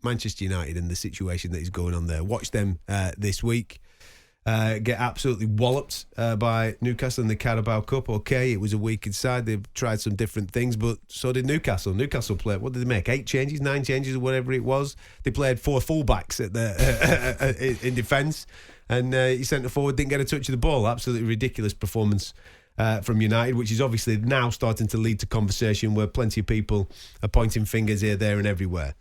Manchester United and the situation that is going on there. Watch them this week. Get absolutely walloped by Newcastle in the Carabao Cup. Okay, it was a weak inside. They've tried some different things, but so did Newcastle. Newcastle played, what did they make? 8 changes, 9 changes, or whatever it was. They played 4 fullbacks at the in defence, and he centre forward didn't get a touch of the ball. Absolutely ridiculous performance from United, which is obviously now starting to lead to conversation where plenty of people are pointing fingers here, there, and everywhere.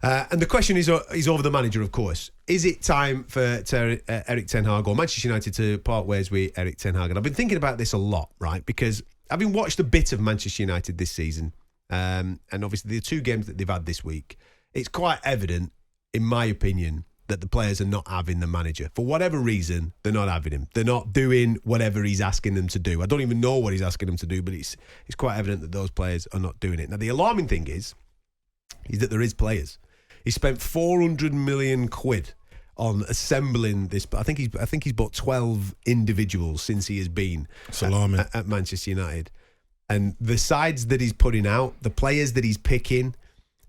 And the question is over the manager, of course. Is it time for Erik ten Hag or Manchester United to part ways with Erik ten Hag? And I've been thinking about this a lot, right? Because having watched a bit of Manchester United this season, and obviously the 2 games that they've had this week, it's quite evident, in my opinion, that the players are not having the manager. For whatever reason, they're not having him. They're not doing whatever he's asking them to do. I don't even know what he's asking them to do, but it's quite evident that those players are not doing it. Now, the alarming thing is that there is players. He spent 400 million quid on assembling this. I think he's bought 12 individuals since he has been at Manchester United. And the sides that he's putting out, the players that he's picking,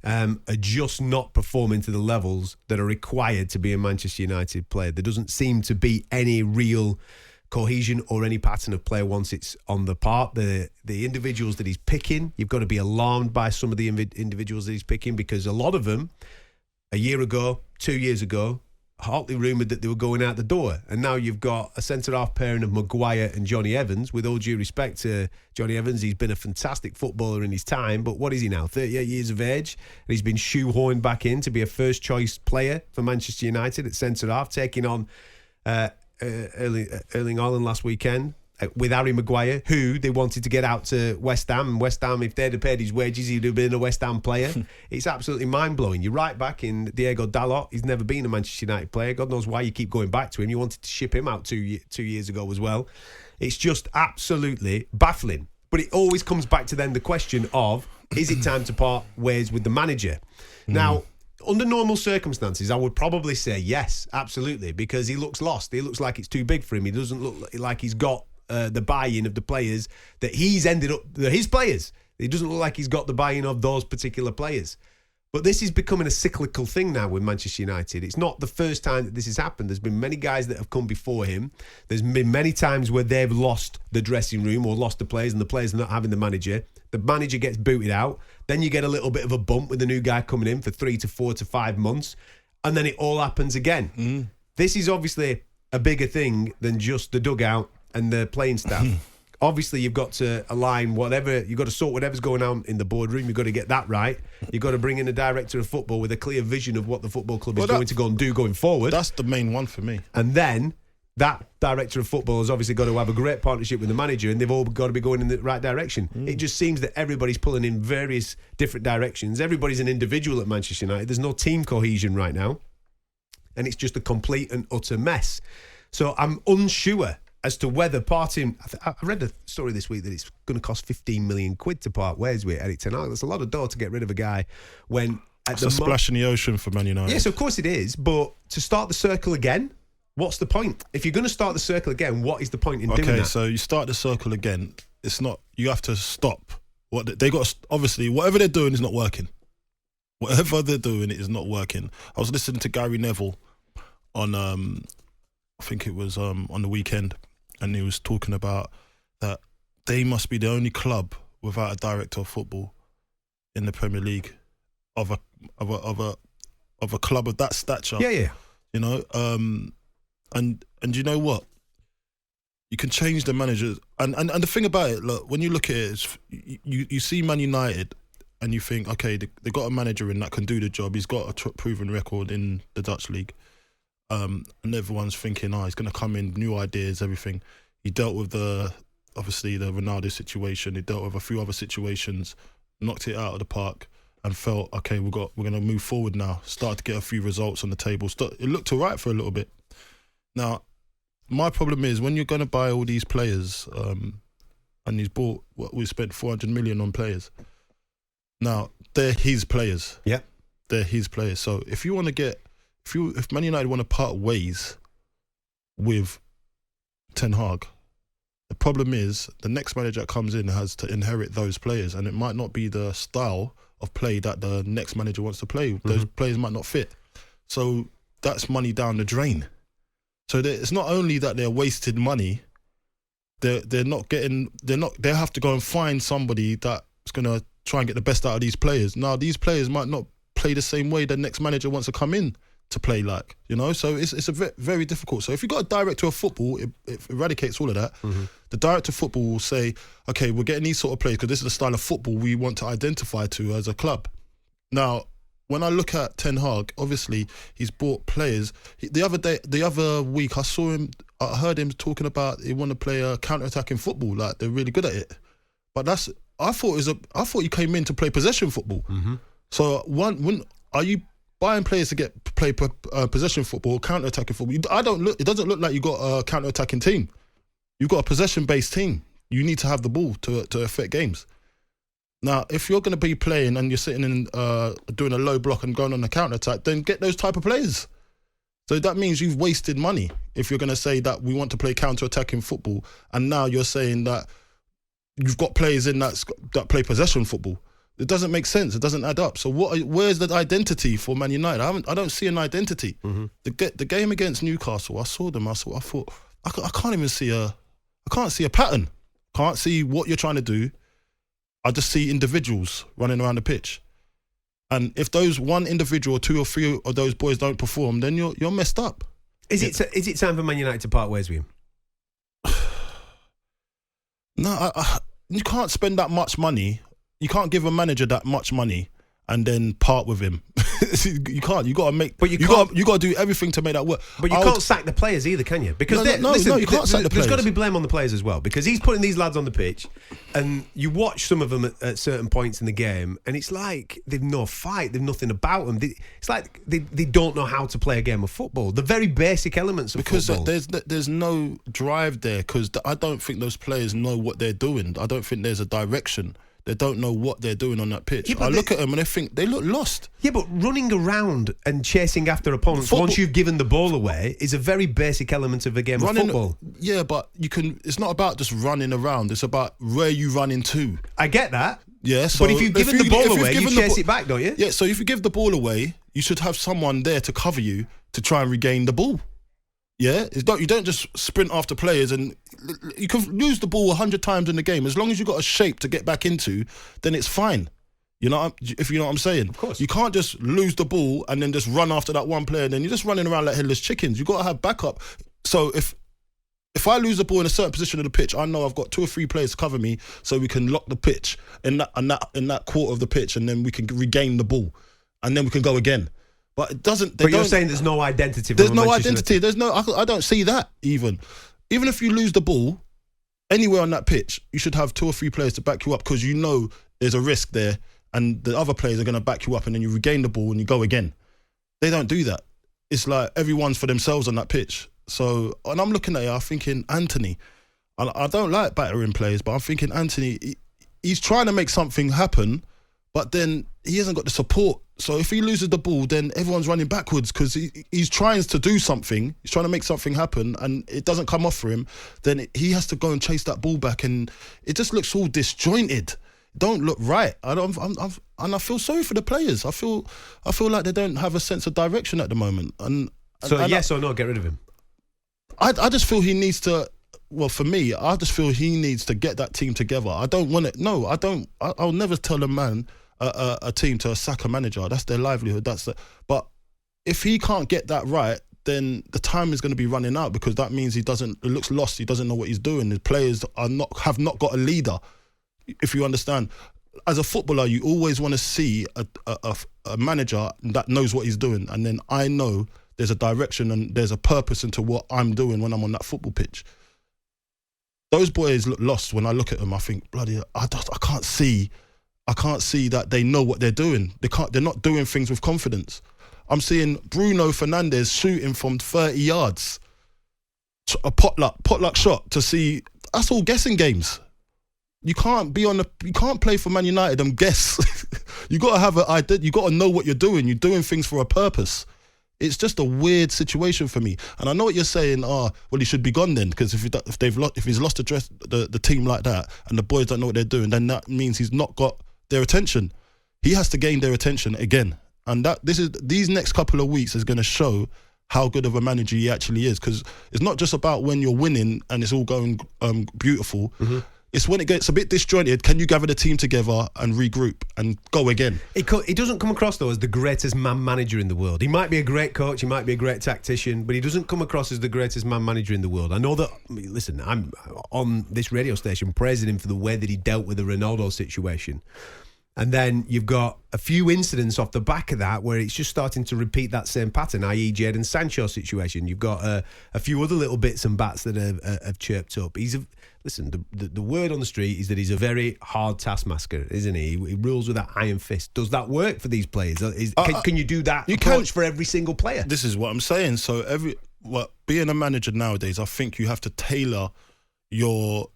are just not performing to the levels that are required to be a Manchester United player. There doesn't seem to be any real cohesion or any pattern of play once it's on the part. The individuals that he's picking, you've got to be alarmed by some of the individuals that he's picking, because a lot of them, a year ago, 2 years ago, hotly rumoured that they were going out the door. And now you've got a centre-half pairing of Maguire and Johnny Evans. With all due respect to Johnny Evans, he's been a fantastic footballer in his time, but what is he now, 38 years of age? And he's been shoehorned back in to be a first-choice player for Manchester United at centre-half, taking on Erling Haaland last weekend with Harry Maguire, who they wanted to get out to West Ham. And West Ham, if they'd have paid his wages, he'd have been a West Ham player. It's absolutely mind-blowing. You're right back in Diego Dalot. He's never been a Manchester United player. God knows why you keep going back to him. You wanted to ship him out 2 years ago as well. It's just absolutely baffling. But it always comes back to then the question of, is it time to part ways with the manager? Now, under normal circumstances, I would probably say yes, absolutely, because he looks lost. He looks like it's too big for him. He doesn't look like he's got the buy-in of the players that he's ended up, they're his players. He doesn't look like he's got the buy-in of those particular players. But this is becoming a cyclical thing now with Manchester United. It's not the first time that this has happened. There's been many guys that have come before him. There's been many times where they've lost the dressing room or lost the players, and the players are not having the manager. The manager gets booted out. Then you get a little bit of a bump with the new guy coming in for 3 to 4 to 5 months. And then it all happens again. This is obviously a bigger thing than just the dugout and the playing staff. Obviously, you've got to align whatever, you've got to sort whatever's going on in the boardroom. You've got to get that right. You've got to bring in a director of football with a clear vision of what the football club is going to go and do going forward. That's the main one for me. And then that director of football has obviously got to have a great partnership with the manager, and they've all got to be going in the right direction. It just seems that everybody's pulling in various different directions. Everybody's an individual at Manchester United. There's no team cohesion right now. And it's just a complete and utter mess. So I'm unsure as to whether parting... I read a story this week that it's going to cost 15 million quid to part ways with Erik ten Hag. That's a lot of dough to get rid of a guy when... It's a splash in the ocean for Man United. Yes, of course it is. But to start the circle again, what's the point? If you're going to start the circle again, what is the point in doing that? Okay, so you start the circle again. It's not... You have to stop. They got obviously, whatever they're doing is not working. Whatever they're doing, it is not working. I was listening to Gary Neville on... I think it was on the weekend, and he was talking about that they must be the only club without a director of football in the Premier League of a club of that stature. Yeah. You know, and you know what? You can change the managers, and the thing about it, look, when you look at it, is you see Man United, and you think, okay, they got a manager in that can do the job. He's got a proven record in the Dutch league. And everyone's thinking, he's going to come in, new ideas, everything. He dealt with obviously the Ronaldo situation. He dealt with a few other situations, knocked it out of the park, and felt, okay, we're going to move forward now. Started to get a few results on the table. It looked all right for a little bit. Now, my problem is when you're going to buy all these players, and he's bought, we spent 400 million on players. Now, they're his players. Yeah. They're his players. So if you want to get... If Man United want to part ways with Ten Hag, the problem is the next manager that comes in has to inherit those players, and it might not be the style of play that the next manager wants to play. Those players might not fit. So that's money down the drain. So it's not only that they're wasted money, they have to go and find somebody that's going to try and get the best out of these players. Now, these players might not play the same way the next manager wants to come in to play like, so it's a very difficult. So if you've got a director of football, it eradicates all of that. The director of football will say, okay, we're getting these sort of players because this is the style of football we want to identify to as a club. Now, when I look at Ten Hag, obviously he's bought players. The other week, I heard him talking about he want to play a counter-attacking football, like they're really good at it. But I thought you came in to play possession football. So are you buying players to play possession football, counter-attacking football? It doesn't look like you got a counter-attacking team. You've got a possession-based team. You need to have the ball to affect games. Now, if you're going to be playing and you're sitting in doing a low block and going on a counter-attack, then get those type of players. So that means you've wasted money if you're going to say that we want to play counter-attacking football, and now you're saying that you've got players in that play possession football. It doesn't make sense. It doesn't add up. So where's the identity for Man United? I don't see an identity. The game against Newcastle, I saw them. I thought I can't even see I can't see a pattern. Can't see what you're trying to do. I just see individuals running around the pitch. And if those one individual or two or three of those boys don't perform, then you're messed up. Is it time for Man United to part ways with him? No, you can't spend that much money. You can't give a manager that much money and then part with him. You can't. You got to make. But you got to do everything to make that work. But you can't sack the players either, can you? Because no, you can't sack the players. There's got to be blame on the players as well, because he's putting these lads on the pitch, and you watch some of them at certain points in the game, and it's like they've no fight, they've nothing about them. It's like they don't know how to play a game of football. The very basic elements of football. Because there's no drive there. Because I don't think those players know what they're doing. I don't think there's a direction. They don't know what they're doing on that pitch. Yeah, I look at them and I think they look lost. Yeah, but running around and chasing after opponents once you've given the ball away is a very basic element of a game of football. Yeah, but it's not about just running around. It's about where you run into. I get that. Yeah, so but if you've given the ball away, you chase it back, don't you? Yeah, so if you give the ball away, you should have someone there to cover you to try and regain the ball. Yeah, you don't just sprint after players, and you can lose the ball 100 times in the game. As long as you've got a shape to get back into, then it's fine. If you know what I'm saying. Of course. You can't just lose the ball and then just run after that one player, and then you're just running around like headless chickens. You've got to have backup. So if I lose the ball in a certain position of the pitch, I know I've got 2 or 3 players to cover me, so we can lock the pitch in that quarter of the pitch, and then we can regain the ball, and then we can go again. But it doesn't. But you're saying there's no identity. There's no identity. There's no. I don't see that even. Even if you lose the ball anywhere on that pitch, you should have 2 or 3 players to back you up, because you know there's a risk there, and the other players are going to back you up, and then you regain the ball and you go again. They don't do that. It's like everyone's for themselves on that pitch. So, and I'm looking at it, I'm thinking Anthony. I don't like battering players, but I'm thinking Anthony. He's trying to make something happen, but then he hasn't got the support. So if he loses the ball, then everyone's running backwards, because he's trying to do something. He's trying to make something happen, and it doesn't come off for him. Then he has to go and chase that ball back, and it just looks all disjointed. Don't look right. And I feel sorry for the players. I feel like they don't have a sense of direction at the moment. Yes or no, get rid of him. I just feel he needs to. Well, for me, I just feel he needs to get that team together. I don't want it. No, I don't. I'll never tell a team to sack a manager. That's their livelihood. But if he can't get that right, then the time is going to be running out, because that means it looks lost. He doesn't know what he's doing. The players have not got a leader. If you understand, as a footballer, you always want to see a manager that knows what he's doing, and then I know there's a direction and there's a purpose into what I'm doing when I'm on that football pitch. Those boys look lost. When I look at them, I think, bloody, I can't see that they know what they're doing. They're not doing things with confidence. I'm seeing Bruno Fernandes shooting from 30 yards, a potluck shot to see. That's all guessing games. You can't play for Man United and guess. You got to have an idea. You got to know what you're doing. You're doing things for a purpose. It's just a weird situation for me. And I know what you're saying. Well, he should be gone then, because if he's lost the team like that, and the boys don't know what they're doing, then that means he's not got their attention. he has to gain their attention again. And these next couple of weeks is going to show how good of a manager he actually is, because it's not just about when you're winning and it's all going beautiful. Mm-hmm. It's when it gets a bit disjointed, can you gather the team together and regroup and go again? He doesn't come across, though, as the greatest man manager in the world. He might be a great coach, he might be a great tactician, but he doesn't come across as the greatest man manager in the world. I know that, listen, I'm on this radio station praising him for the way that he dealt with the Ronaldo situation. And then you've got a few incidents off the back of that where it's just starting to repeat that same pattern, i.e. Jadon Sancho situation. You've got a few other little bits and bats that have chirped up. Listen, the word on the street is that he's a very hard taskmaster, isn't he? He rules with that iron fist. Does that work for these players? Can you do that approach for every single player? This is what I'm saying. So being a manager nowadays, I think you have to tailor your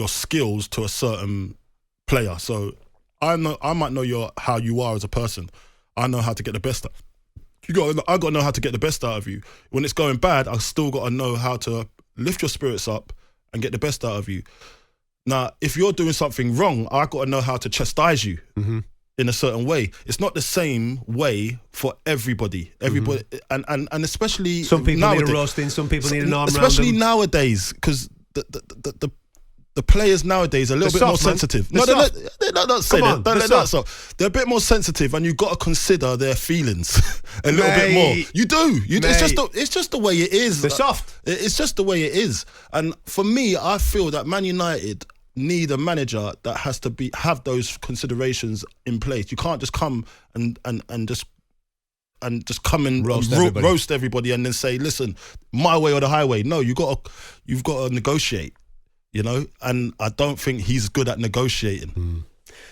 skills to a certain player. So I might know how you are as a person. I know how to get the best out. I got to know how to get the best out of you. When it's going bad, I still got to know how to lift your spirits up and get the best out of you. Now, if you're doing something wrong, I got to know how to chastise you in a certain way. It's not the same way for everybody. And especially some people nowadays, need a roasting, some people need an arm around them. Especially nowadays, because the players nowadays are a little bit more sensitive. They're not saying it. They're a bit more sensitive, and you've got to consider their feelings a little bit more. You do. It's just the way it is. They're soft. It's just the way it is. And for me, I feel that Man United need a manager that has to have those considerations in place. You can't just come and just come and roast everybody and then say, listen, my way or the highway. No, you've got to negotiate. You know, and I don't think he's good at negotiating.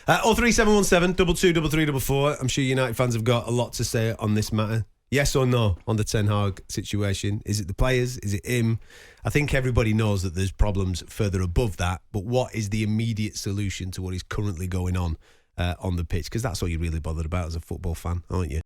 03717 223344. I'm sure United fans have got a lot to say on this matter. Yes or no on the Ten Hag situation? Is it the players? Is it him? I think everybody knows that there's problems further above that, but what is the immediate solution to what is currently going on the pitch? Because that's all you're really bothered about as a football fan, aren't you?